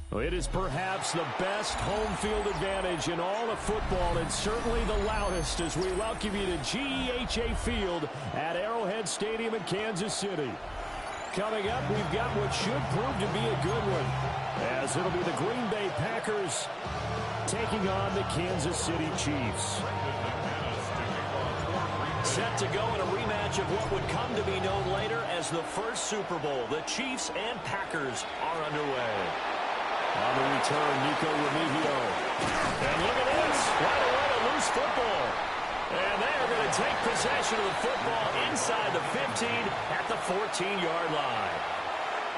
Well, it is perhaps the best home field advantage in all of football, and certainly the loudest as we welcome you to GEHA Field at Arrowhead Stadium in Kansas City. Coming up, we've got what should prove to be a good one, as it'll be the Green Bay Packers taking on the Kansas City Chiefs. Set to go in a rematch of what would come to be known later as the first Super Bowl. The Chiefs and Packers are underway. On the return, Nico Remigio. And look at this. Right away, a loose football. And they are going to take possession of the football inside the 15 at the 14-yard line.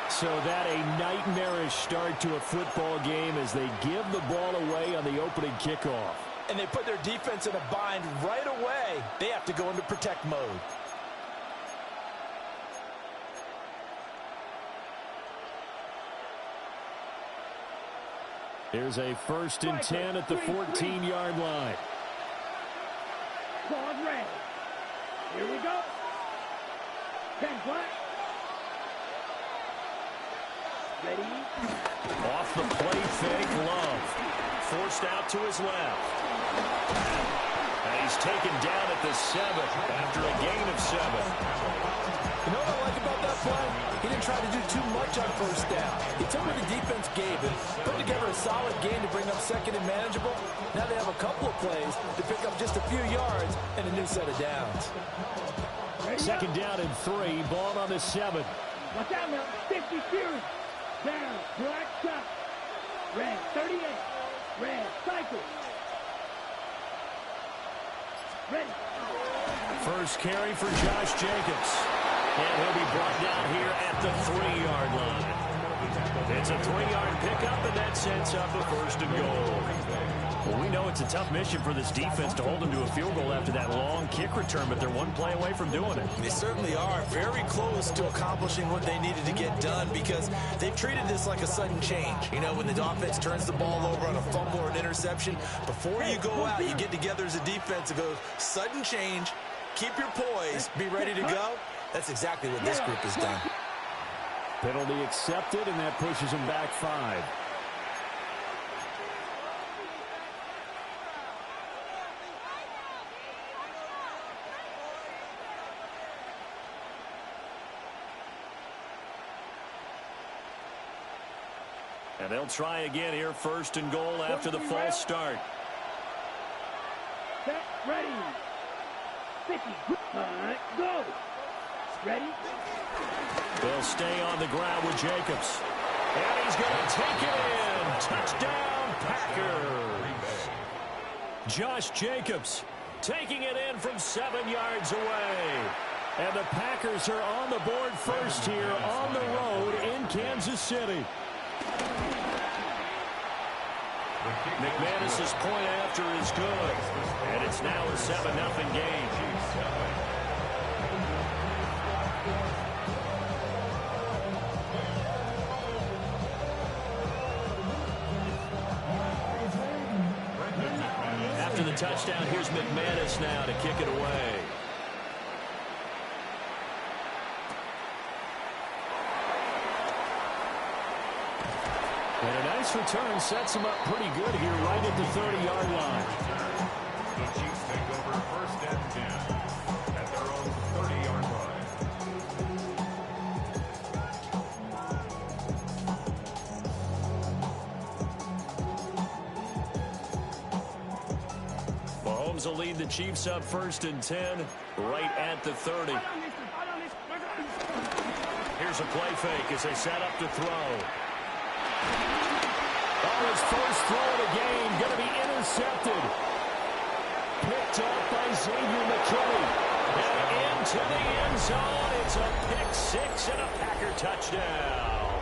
So that a nightmarish start to a football game as they give the ball away on the opening kickoff. And they put their defense in a bind right away. They have to go into protect mode. Here's a 1st and 10 at the 14-yard line. Claude Ray. Here we go. 10 flat. Ready. Off the play fake, Love. Forced out to his left. And he's taken down at the 7 after a gain of 7. You know what I like about that play? He didn't try to do too much on 1st down. He took what the defense gave him, put together a solid game to bring up 2nd and manageable. Now they have a couple of plays to pick up just a few yards and a new set of downs. 2nd down and 3, ball on the 7. Watch out now. 50 Fury. Down. Black shot. Red. 38. Red. Cycle. Ready. First carry for Josh Jacobs. And he'll be brought down here at the 3-yard line. It's a 3-yard pickup, and that sets up a 1st and goal. Well, we know it's a tough mission for this defense to hold them to a field goal after that long kick return, but they're one play away from doing it. They certainly are very close to accomplishing what they needed to get done because they've treated this like a sudden change. You know, when the offense turns the ball over on a fumble or an interception, before you go out, you get together as a defense and go, sudden change, keep your poise, be ready to go. That's exactly what this group has done. Penalty accepted, and that pushes them back 5. And they'll try again here, 1st and goal after the false start. Set, ready. 50. Go. Ready. They'll stay on the ground with Jacobs. And he's going to take it in. Touchdown, Packers. Josh Jacobs taking it in from 7 yards away. And the Packers are on the board first here on the road in Kansas City. McManus's point after is good. And it's now a 7-0 game. After the touchdown, here's McManus now to kick it away. And a nice return sets him up pretty good here right at the 30-yard line. The Chiefs take over 1st and 10 at their own 30-yard line. Mahomes will lead the Chiefs up 1st and 10 right at the 30. Here's a play fake as they set up to throw. Oh, his first throw of the game going to be intercepted. Picked up by Xavier McKinney. And into the end zone. It's a pick 6 and a Packer touchdown.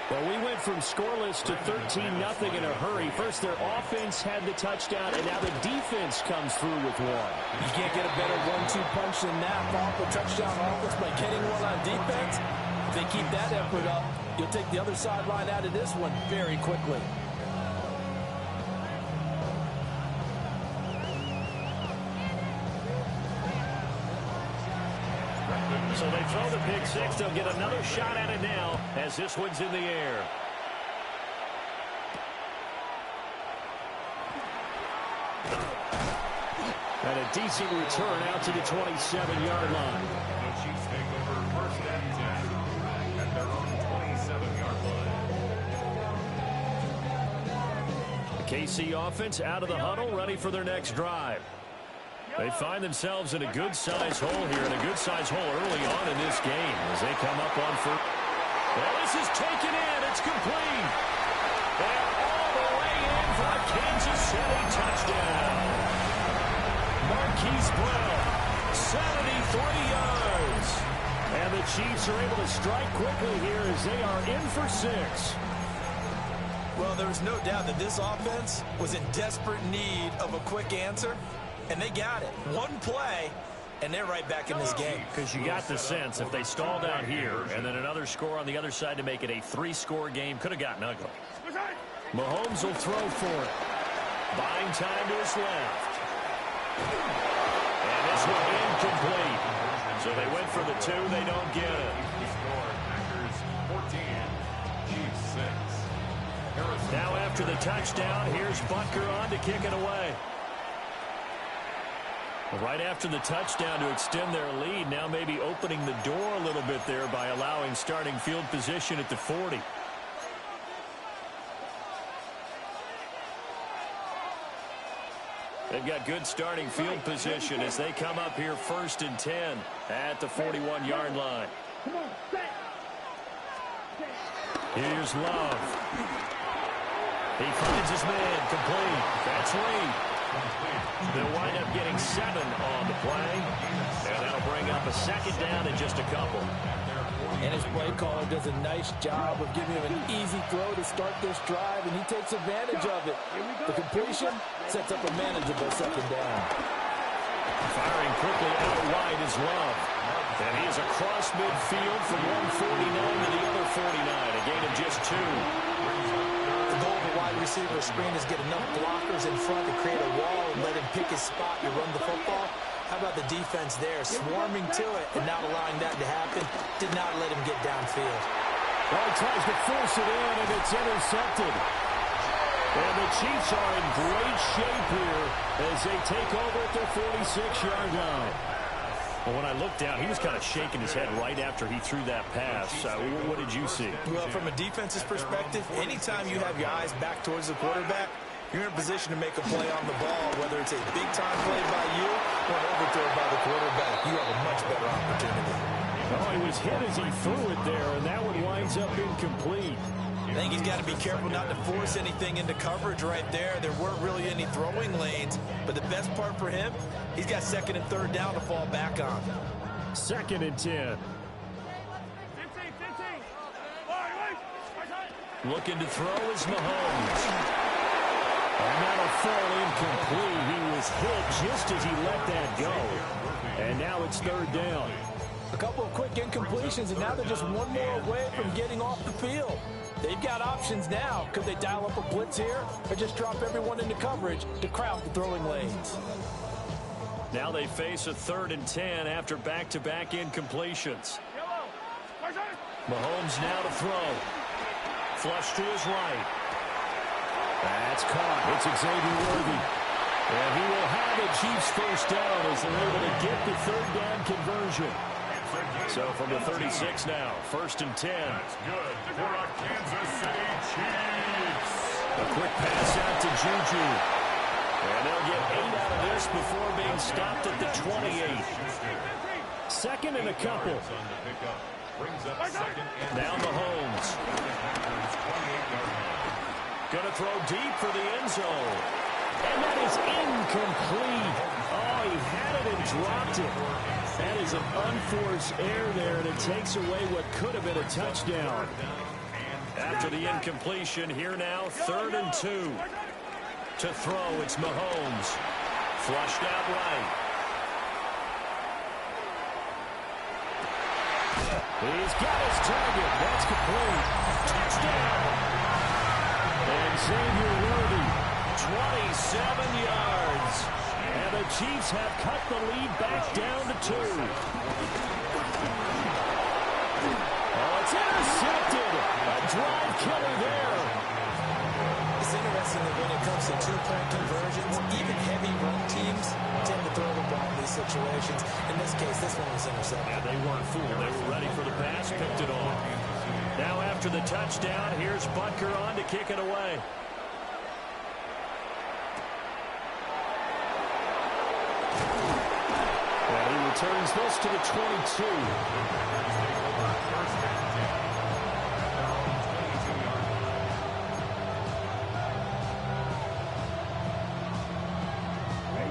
Well, we went from scoreless to 13-0 in a hurry. First, their offense had the touchdown, and now the defense comes through with one. You can't get a better 1-2 punch than that. Follow up a touchdown offense by getting one on defense. If they keep that effort up, you'll take the other sideline out of this one very quickly. So they throw the pick six. They'll get another shot at it now as this one's in the air. And a decent return out to the 27-yard line. The Chiefs take over first and 10 at their own 27-yard line. The KC offense out of the huddle, ready for their next drive. They find themselves in a good-sized hole here, and a good-sized hole early on in this game as they come up on first. Well, this is taken in. It's complete. And all the way in for a Kansas City touchdown. Marquise Brown, 73 yards. And the Chiefs are able to strike quickly here as they are in for 6. Well, there's no doubt that this offense was in desperate need of a quick answer. And they got it. One play, and they're right back in this game. Because you got the sense if they stalled out here and then another score on the other side to make it a 3-score game, could have gotten ugly. Mahomes will throw for it. Buying time to his left. And this one incomplete. So they went for the 2. They don't get it. Score Packers 14, Chiefs 6. Now after the touchdown, here's Butker on to kick it away. Right after the touchdown to extend their lead, now maybe opening the door a little bit there by allowing starting field position at the 40. They've got good starting field position as they come up here first and 10 at the 41-yard line. Here's Love. He finds his man complete. That's Reed. They'll wind up getting 7 on the play, and that'll bring up a second down in just a couple. And his play caller does a nice job of giving him an easy throw to start this drive, and he takes advantage of it. The completion sets up a manageable second down. Firing quickly out wide is Love. And he is across midfield from 149 to the other 49, a gain of just 2. The goal of a wide receiver screen is get enough blockers in front to create a wall and let him pick his spot to run the football. How about the defense there, swarming to it and not allowing that to happen? Did not let him get downfield. Well, he tries to force it in, and it's intercepted. And the Chiefs are in great shape here as they take over at their 46-yard line. Well, when I looked down, he was kind of shaking his head right after he threw that pass. What did you see? Well, from a defense's perspective, anytime you have your eyes back towards the quarterback, you're in a position to make a play on the ball, whether it's a big-time play by you or an overthrow by the quarterback. You have a much better opportunity. Oh, he was hit as he threw it there, and that one winds up incomplete. I think he's got to be careful not to force anything into coverage right there. There weren't really any throwing lanes, but the best part for him, he's got second and third down to fall back on. Second and 10. Looking to throw is Mahomes. And that'll fall incomplete. He was hit just as he let that go. And now it's third down. A couple of quick incompletions, and now they're just one more away from getting off the field. They've got options now. Could they dial up a blitz here or just drop everyone into coverage to crowd the throwing lanes? Now they face a 3rd and 10 after back-to-back incompletions. Mahomes now to throw. Flush to his right. That's caught. It's Xavier Worthy. And he will have the Chiefs first down as they're able to get the third down conversion. So from the 36 now, 1st and 10. That's good for a Kansas City Chiefs. A quick pass out to Juju. And they'll get 8 out of this before being stopped at the 28. Second and a couple. Now Mahomes. Going to throw deep for the end zone. And that is incomplete. Oh, he had it and dropped it. That is an unforced error there, and it takes away what could have been a touchdown. After the incompletion, here now, 3rd and 2. To throw, it's Mahomes. Flushed out right. He's got his target. That's complete. Touchdown. And Xavier Worthy, 27 yards. And the Chiefs have cut the lead back down to 2. Oh, it's intercepted. A drive killer there. It's interesting that when it comes to two-point conversions, even heavy run teams tend to throw the ball in these situations. In this case, this one was intercepted. Yeah, they weren't fooled. They were ready for the pass, picked it off. Now after the touchdown, here's Butker on to kick it away. And he returns this to the 22.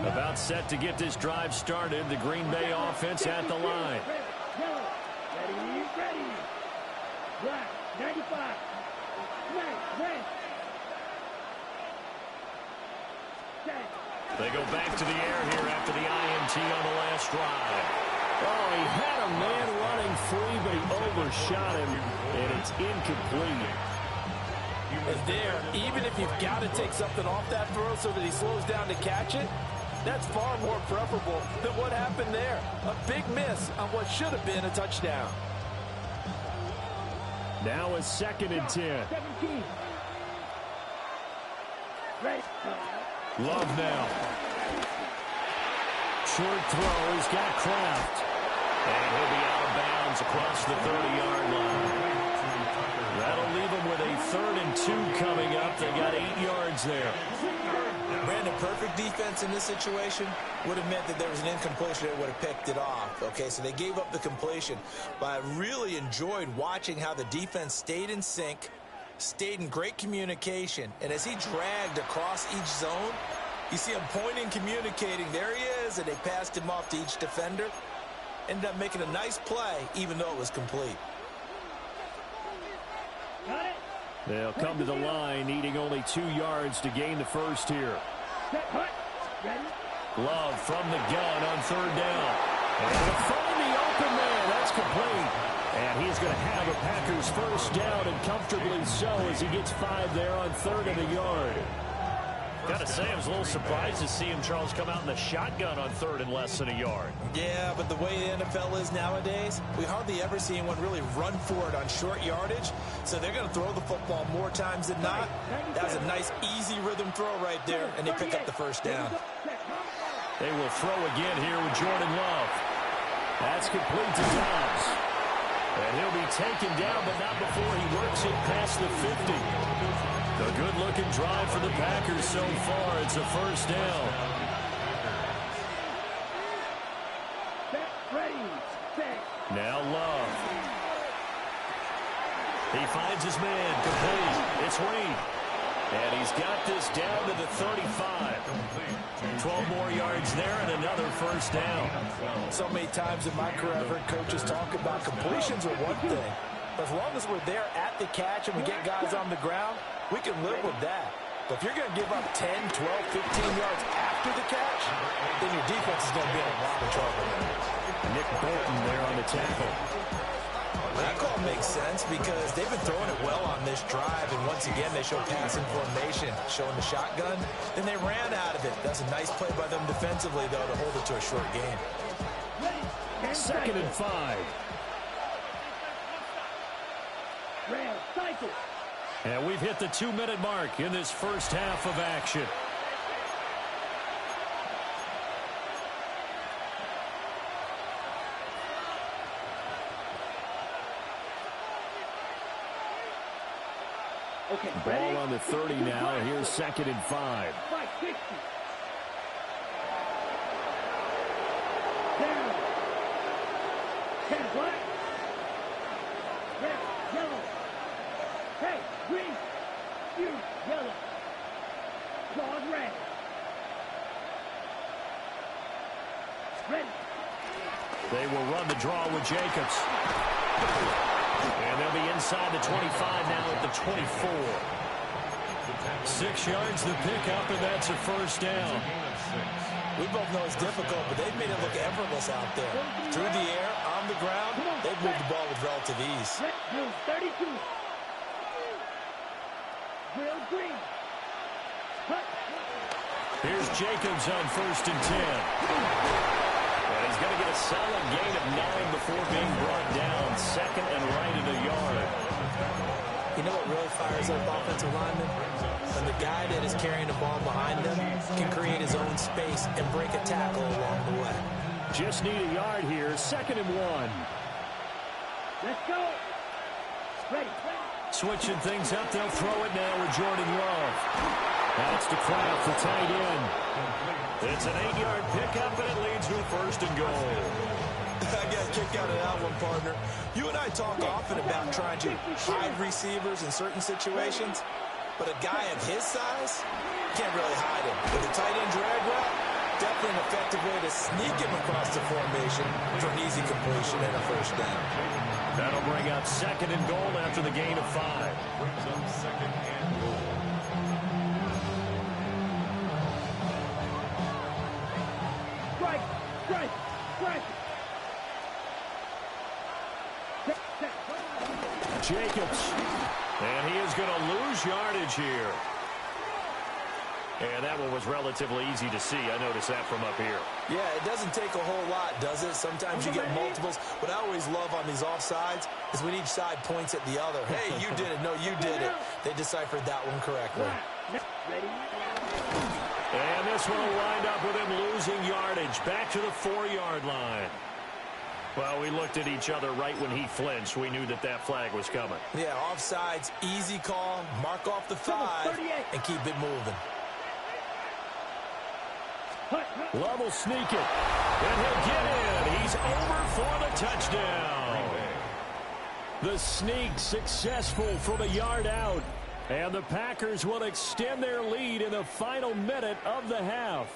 About set to get this drive started. The Green Bay offense at the line. Ready. Black, 95. Red. They go back to the air here after the INT on the last drive. Oh, he had a man running free, but he overshot him, and it's incomplete. And there, even if you've got to take something off that throw so that he slows down to catch it, that's far more preferable than what happened there. A big miss on what should have been a touchdown. Now a 2nd and 10. 17. Ready. Love now. Short throw. He's got Kraft. And he'll be out of bounds across the 30-yard line. That'll leave him with a 3rd and 2 coming up. They got 8 yards there. Brandon, perfect defense in this situation would have meant that there was an incompletion that would have picked it off. Okay, so they gave up the completion. But I really enjoyed watching how the defense stayed in sync, stayed in great communication. And as he dragged across each zone, you see him pointing, communicating. There he is, and they passed him off to each defender. Ended up making a nice play, even though it was complete. They'll come to the line, needing only 2 yards to gain the first here. Love from the gun on 3rd down. And he'll find the open man. That's complete. And he's going to have a Packers first down, and comfortably so, as he gets 5 there on 3rd and a yard. Got to say, I was a little surprised to see him, Charles, come out in the shotgun on 3rd and less than a yard. Yeah, but the way the NFL is nowadays, we hardly ever see anyone really run for it on short yardage. So they're going to throw the football more times than not. That was a nice, easy rhythm throw right there, and they pick up the first down. They will throw again here with Jordan Love. That's complete to Dobbs. And he'll be taken down, but not before he works it past the 50. A good-looking drive for the Packers so far. It's a first down. Now Love. He finds his man. Complete. It's Reed. And he's got this down to the 35. 12 more yards there and another first down. So many times in my career I've heard coaches talk about completions are one thing. But as long as we're there at the catch and we get guys on the ground, we can live with that. But if you're going to give up 10, 12, 15 yards after the catch, then your defense is going to be in a lot of trouble. Nick Bolton there on the tackle. That call makes sense because they've been throwing it well on this drive, and once again they show passing formation, showing the shotgun. Then they ran out of it. That's a nice play by them defensively, though, to hold it to a short game. 2nd and 5. And we've hit the 2-minute mark in this first half of action. Okay, Ball on the 30 now. Here's 2nd and 5. 560. Down. 10 black. Red, yellow. Hey, green. You, yellow. Claws red. Ready. They will run the draw with Jacobs. And they'll be inside the 25 now at the 24. 6 yards the pickup, and that's a first down. We both know it's difficult, but they've made it look effortless out there. Through the air, on the ground, they've moved the ball with relative ease. 32. Drill green. Here's Jacobs on 1st and 10. And he's going to get a solid gain of 9 before being brought down. 2nd and right at a yard. You know what really fires up offensive linemen? When the guy that is carrying the ball behind them can create his own space and break a tackle along the way. Just need a yard here. 2nd and 1. Let's go. Ready. Switching things up, they'll throw it now with Jordan Love. That's to Kraft, the tight end. It's an 8-yard pickup, and it leads to a 1st and goal. I got a kick out of that one, partner. You and I talk often about trying to hide receivers in certain situations, but a guy of his size can't really hide him. With a tight end drag route, definitely an effective way to sneak him across the formation for an easy completion and a 1st down. That'll bring up 2nd and goal after the gain of 5. Brings up 2nd and goal. Strike. Jacobs. And he is going to lose yardage here. And that one was relatively easy to see. I noticed that from up here. Yeah, it doesn't take a whole lot, does it? Sometimes you get multiples. What I always love on these offsides is when each side points at the other. Hey, you did it. No, you did it. They deciphered that one correctly. Ready. And this one will wind up with him losing yardage. Back to the 4-yard line. Well, we looked at each other right when he flinched. We knew that that flag was coming. Yeah, offsides, easy call. Mark off the 5 and keep it moving. Love will sneak it. And he'll get in. He's over for the touchdown. The sneak successful from a yard out. And the Packers will extend their lead in the final minute of the half.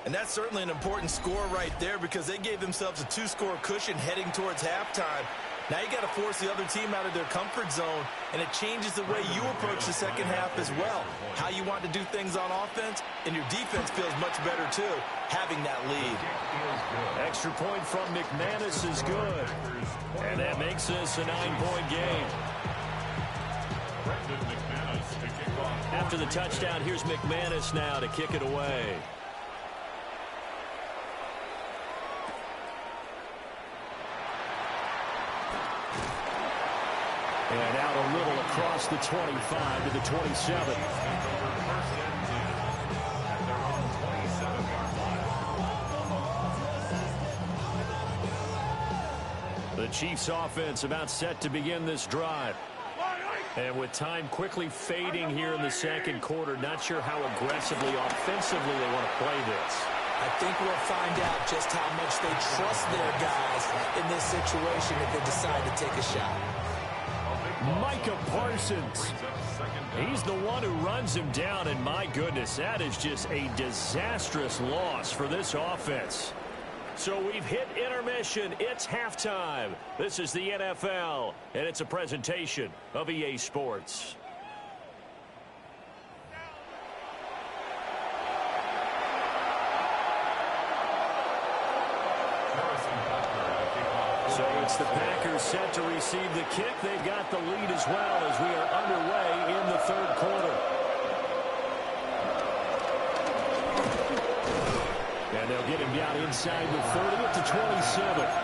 And that's certainly an important score right there because they gave themselves a 2-score cushion heading towards halftime. Now you got to force the other team out of their comfort zone, and it changes the way you approach the second half as well. How you want to do things on offense, and your defense feels much better too, having that lead. Extra point from McManus is good. And that makes this a 9-point game. After the touchdown, here's McManus now to kick it away. And out a little across the 25 to the 27. The Chiefs offense about set to begin this drive. And with time quickly fading here in the second quarter, not sure how aggressively, offensively they want to play this. I think we'll find out just how much they trust their guys in this situation if they decide to take a shot. Micah Parsons. He's the one who runs him down, and my goodness, that is just a disastrous loss for this offense. So we've hit intermission. It's halftime. This is the NFL, and it's a presentation of EA Sports. So it's the Packers set to receive the kick. They've got the lead as well as we are underway in the third quarter. And they'll get him down inside the 30 at the 27.